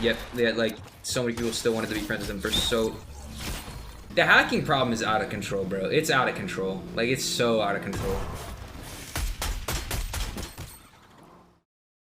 yet like so many people still wanted to be friends with him for so. The hacking problem is out of control, bro. It's out of control. Like, it's so out of control.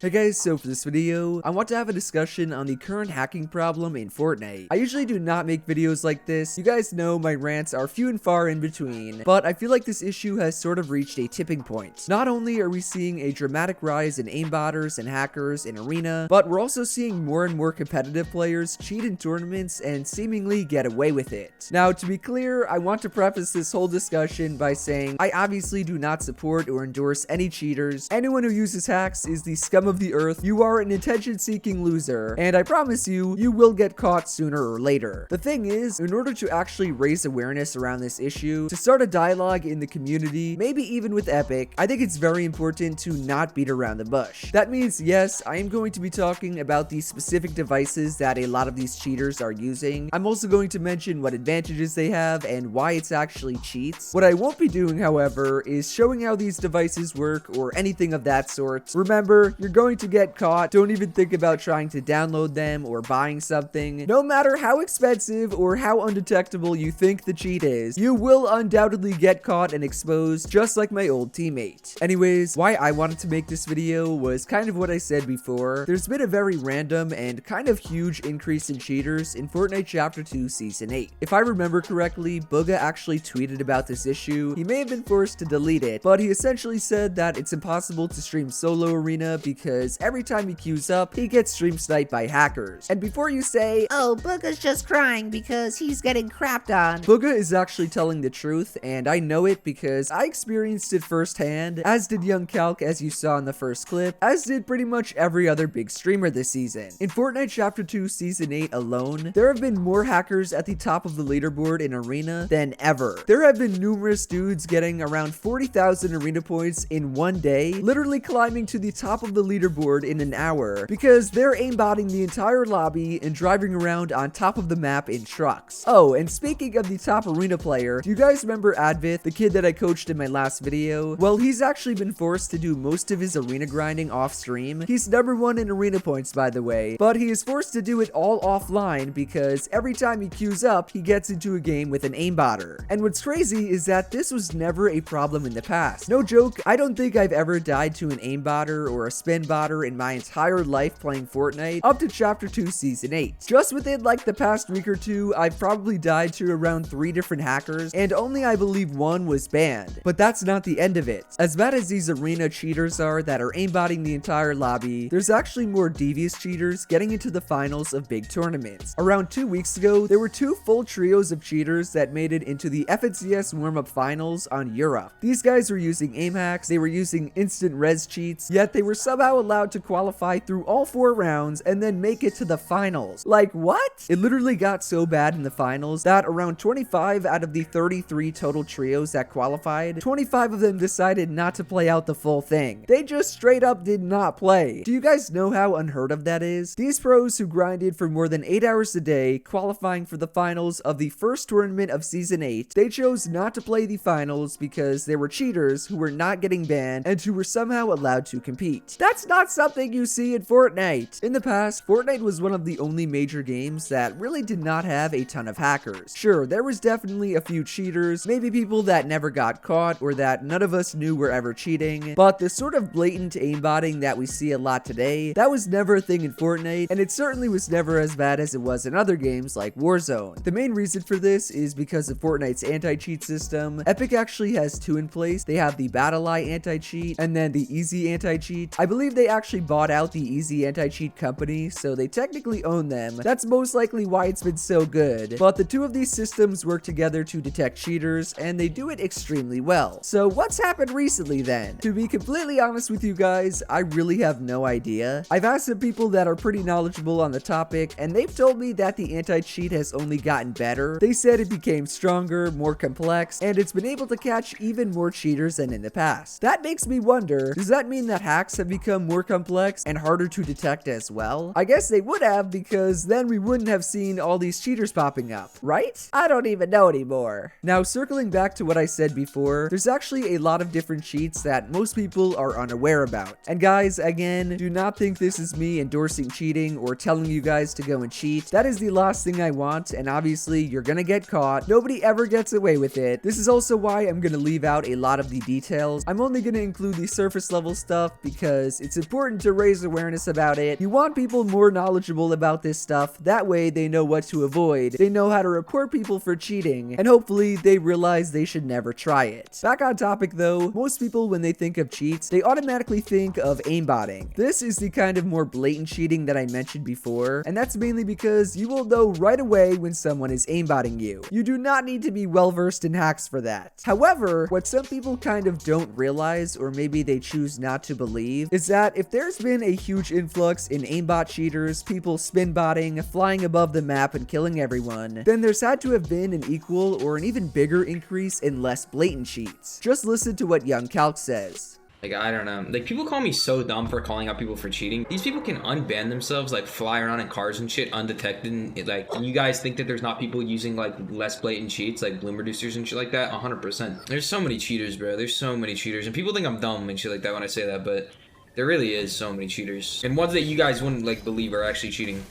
Hey guys, so for this video, I want to have a discussion on the current hacking problem in Fortnite. I usually do not make videos like this. You guys know my rants are few and far in between, but I feel like this issue has sort of reached a tipping point. Not only are we seeing a dramatic rise in aimbotters and hackers in Arena, but we're also seeing more and more competitive players cheat in tournaments and seemingly get away with it. Now, to be clear, I want to preface this whole discussion by saying I obviously do not support or endorse any cheaters. Anyone who uses hacks is the scum of the earth. You are an attention-seeking loser, and I promise you, you will get caught sooner or later. The thing is, in order to actually raise awareness around this issue, to start a dialogue in the community, maybe even with Epic, I think it's very important to not beat around the bush. That means, yes, I am going to be talking about the specific devices that a lot of these cheaters are using. I'm also going to mention what advantages they have and why it's actually cheats. What I won't be doing, however, is showing how these devices work or anything of that sort. Remember, you're going to get caught. Don't even think about trying to download them or buying something. No matter how expensive or how undetectable you think the cheat is, you will undoubtedly get caught and exposed, just like my old teammate. Anyways, why I wanted to make this video was kind of what I said before. There's been a very random and kind of huge increase in cheaters in Fortnite Chapter 2 Season 8. If I remember correctly, Booga actually tweeted about this issue. He may have been forced to delete it, but he essentially said that it's impossible to stream solo arena because every time he queues up, he gets stream sniped by hackers. And before you say, oh, Booga's just crying because he's getting crapped on, Booga is actually telling the truth, and I know it because I experienced it firsthand, as did Young Calc, as you saw in the first clip, as did pretty much every other big streamer this season. In Fortnite Chapter 2 Season 8 alone, there have been more hackers at the top of the leaderboard in Arena than ever. There have been numerous dudes getting around 40,000 Arena points in one day, literally climbing to the top of the leaderboard in an hour because they're aimbotting the entire lobby and driving around on top of the map in trucks. Oh, and speaking of the top arena player, do you guys remember Advith, the kid that I coached in my last video? Well, he's actually been forced to do most of his arena grinding off stream. He's #1 in arena points, by the way, but he is forced to do it all offline because every time he queues up, he gets into a game with an aimbotter. And what's crazy is that this was never a problem in the past. No joke, I don't think I've ever died to an aimbotter or a spin botter in my entire life playing Fortnite up to Chapter 2 Season 8. Just within like the past week or two, I've probably died to around 3 different hackers, and only I believe 1 was banned. But that's not the end of it. As bad as these arena cheaters are that are aimbotting the entire lobby, there's actually more devious cheaters getting into the finals of big tournaments. Around 2 weeks ago, there were 2 full trios of cheaters that made it into the FNCS warm-up finals on Europe. These guys were using aim hacks, they were using instant res cheats, yet they were somehow allowed to qualify through all 4 rounds and then make it to the finals. Like, what? It literally got so bad in the finals that around 25 out of the 33 total trios that qualified, 25 of them decided not to play out the full thing. They just straight up did not play. Do you guys know how unheard of that is? These pros who grinded for more than 8 hours a day, qualifying for the finals of the first tournament of Season 8, they chose not to play the finals because there were cheaters who were not getting banned and who were somehow allowed to compete. That's not something you see in Fortnite. In the past, Fortnite was one of the only major games that really did not have a ton of hackers. Sure, there was definitely a few cheaters, maybe people that never got caught or that none of us knew were ever cheating, but the sort of blatant aimbotting that we see a lot today, that was never a thing in Fortnite, and it certainly was never as bad as it was in other games like Warzone. The main reason for this is because of Fortnite's anti-cheat system. Epic actually has 2 in place. They have the Battle Eye anti-cheat and then the Easy anti-cheat. I believe they actually bought out the Easy anti-cheat company, so they technically own them. That's most likely why it's been so good. But the 2 of these systems work together to detect cheaters, and they do it extremely well. So what's happened recently then? To be completely honest with you guys, I really have no idea. I've asked some people that are pretty knowledgeable on the topic, and they've told me that the anti-cheat has only gotten better. They said it became stronger, more complex, and it's been able to catch even more cheaters than in the past. That makes me wonder, does that mean that hacks have become become more complex and harder to detect as well? I guess they would have, because then we wouldn't have seen all these cheaters popping up, right? I don't even know anymore. Now, circling back to what I said before, there's actually a lot of different cheats that most people are unaware about. And guys, again, do not think this is me endorsing cheating or telling you guys to go and cheat. That is the last thing I want, and obviously you're gonna get caught. Nobody ever gets away with it. This is also why I'm gonna leave out a lot of the details. I'm only gonna include the surface level stuff because it's important to raise awareness about it. You want people more knowledgeable about this stuff, that way they know what to avoid, they know how to report people for cheating, and hopefully they realize they should never try it. Back on topic though, most people when they think of cheats, they automatically think of aimbotting. This is the kind of more blatant cheating that I mentioned before, and that's mainly because you will know right away when someone is aimbotting you. You do not need to be well versed in hacks for that. However, what some people kind of don't realize, or maybe they choose not to believe, is that if there's been a huge influx in aimbot cheaters, people spin botting, flying above the map and killing everyone, then there's had to have been an equal or an even bigger increase in less blatant cheats. Just listen to what Young Calc says. Like, I don't know. Like, people call me so dumb for calling out people for cheating. These people can unban themselves, like, fly around in cars and shit undetected. And, like, you guys think that there's not people using, like, less blatant cheats, like bloom reducers and shit like that? 100%. There's so many cheaters, bro. There's so many cheaters. And people think I'm dumb and shit like that when I say that, but there really is so many cheaters. And ones that you guys wouldn't, like, believe are actually cheating.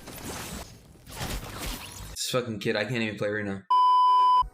This fucking kid, I can't even play right now.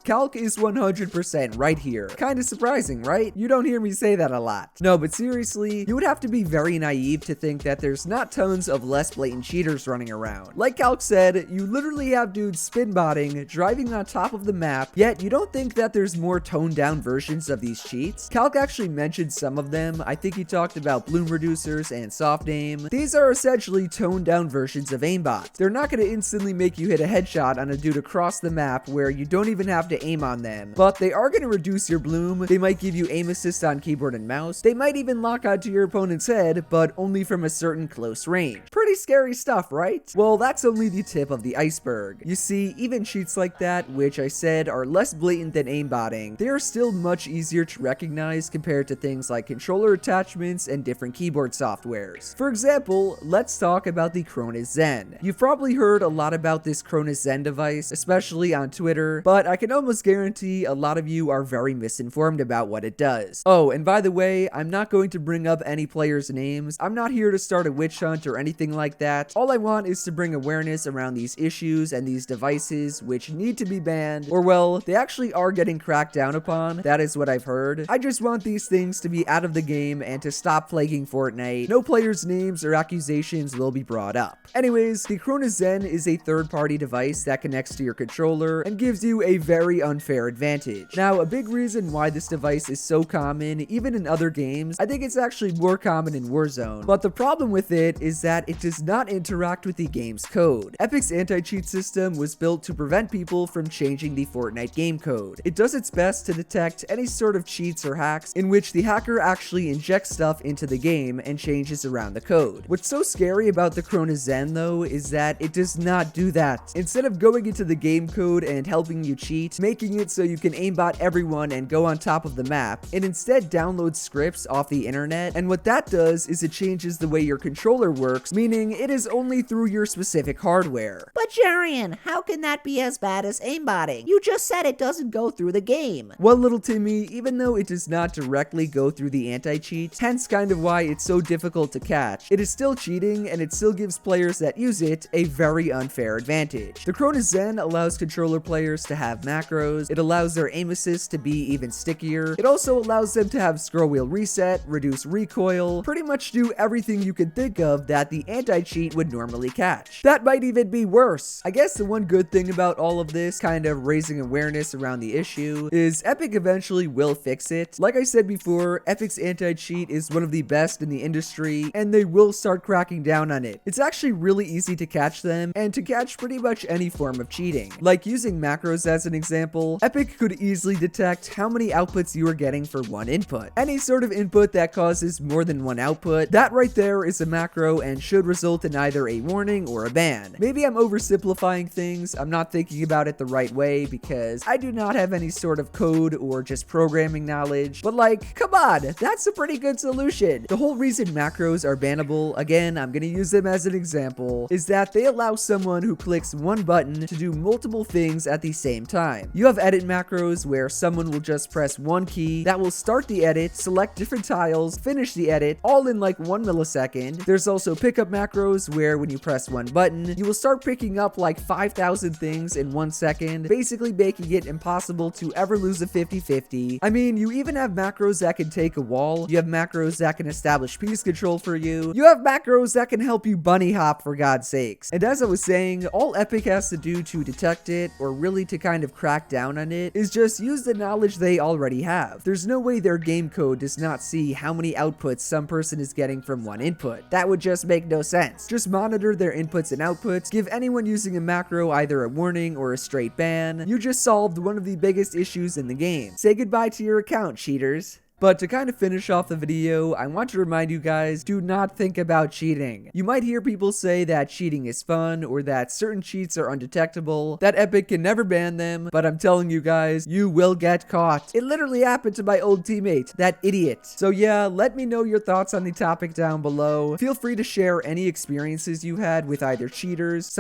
Calc is 100% right here. Kinda surprising, right? You don't hear me say that a lot. No, but seriously, you would have to be very naive to think that there's not tons of less blatant cheaters running around. Like Calc said, you literally have dudes spin botting, driving on top of the map, yet you don't think that there's more toned down versions of these cheats? Calc actually mentioned some of them. I think he talked about bloom reducers and soft aim. These are essentially toned down versions of aimbot. They're not gonna instantly make you hit a headshot on a dude across the map where you don't even have to aim on them, but they are going to reduce your bloom. They might give you aim assist on keyboard and mouse. They might even lock onto your opponent's head, but only from a certain close range. Pretty scary stuff, right? Well, that's only the tip of the iceberg. You see, even cheats like that, which I said are less blatant than aimbotting, they are still much easier to recognize compared to things like controller attachments and different keyboard softwares. For example, let's talk about the Cronus Zen. You've probably heard a lot about this Cronus Zen device, especially on Twitter, but I can almost guarantee a lot of you are very misinformed about what it does. Oh, and by the way, I'm not going to bring up any players' names. I'm not here to start a witch hunt or anything like that. All I want is to bring awareness around these issues and these devices which need to be banned, or well, they actually are getting cracked down upon. That is what I've heard. I just want these things to be out of the game and to stop plaguing Fortnite. No players' names or accusations will be brought up. Anyways, the Cronus Zen is a third-party device that connects to your controller and gives you a very unfair advantage. Now, a big reason why this device is so common, even in other games, I think it's actually more common in Warzone, but the problem with it is that it does not interact with the game's code. Epic's anti-cheat system was built to prevent people from changing the Fortnite game code. It does its best to detect any sort of cheats or hacks in which the hacker actually injects stuff into the game and changes around the code. What's so scary about the Cronus Zen though is that it does not do that. Instead of going into the game code and helping you cheat, making it so you can aimbot everyone and go on top of the map, it instead downloads scripts off the internet, and what that does is it changes the way your controller works, meaning it is only through your specific hardware. But Jerian, how can that be as bad as aimbotting? You just said it doesn't go through the game. Well, little Timmy, even though it does not directly go through the anti-cheat, hence kind of why it's so difficult to catch, it is still cheating and it still gives players that use it a very unfair advantage. The Cronus Zen allows controller players to have macros, it allows their aim assist to be even stickier, it also allows them to have scroll wheel reset, reduce recoil, pretty much do everything you can think of that the anti-cheat would normally catch. That might even be worse. I guess the one good thing about all of this, kind of raising awareness around the issue, is Epic eventually will fix it. Like I said before, Epic's anti-cheat is one of the best in the industry, and they will start cracking down on it. It's actually really easy to catch them, and to catch pretty much any form of cheating. Like using macros as an example, example, Epic could easily detect how many outputs you are getting for one input. Any sort of input that causes more than one output, that right there is a macro and should result in either a warning or a ban. Maybe I'm oversimplifying things, I'm not thinking about it the right way because I do not have any sort of code or just programming knowledge, but like, come on, that's a pretty good solution. The whole reason macros are bannable, again, I'm gonna use them as an example, is that they allow someone who clicks one button to do multiple things at the same time. You have edit macros where someone will just press one key that will start the edit, select different tiles, finish the edit, all in like 1 millisecond. There's also pickup macros where when you press one button, you will start picking up like 5,000 things in 1 second, basically making it impossible to ever lose a 50-50. I mean, you even have macros that can take a wall, you have macros that can establish piece control for you, you have macros that can help you bunny hop for God's sakes. And as I was saying, all Epic has to do to detect it, or really to kind of crack down on it, is just use the knowledge they already have. There's no way their game code does not see how many outputs some person is getting from one input. That would just make no sense. Just monitor their inputs and outputs, give anyone using a macro either a warning or a straight ban. You just solved one of the biggest issues in the game. Say goodbye to your account, cheaters. But to kind of finish off the video, I want to remind you guys, do not think about cheating. You might hear people say that cheating is fun, or that certain cheats are undetectable, that Epic can never ban them, but I'm telling you guys, you will get caught. It literally happened to my old teammate, that idiot. So yeah, let me know your thoughts on the topic down below. Feel free to share any experiences you had with either cheaters,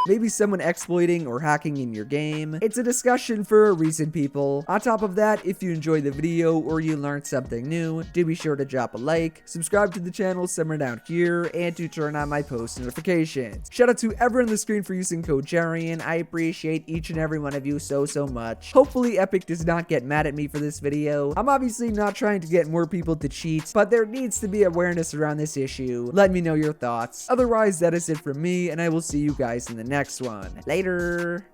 maybe someone exploiting or hacking in your game. It's a discussion for a reason, people. On top of that, if you enjoyed the video or you learned something new, do be sure to drop a like, subscribe to the channel somewhere down here, and to turn on my post notifications. Shout out to everyone on the screen for using code itsJerian. I appreciate each and every one of you so much. Hopefully Epic does not get mad at me for this video. I'm obviously not trying to get more people to cheat, but there needs to be awareness around this issue. Let me know your thoughts. Otherwise, that is it from me, and I will see you guys in the next one. Later.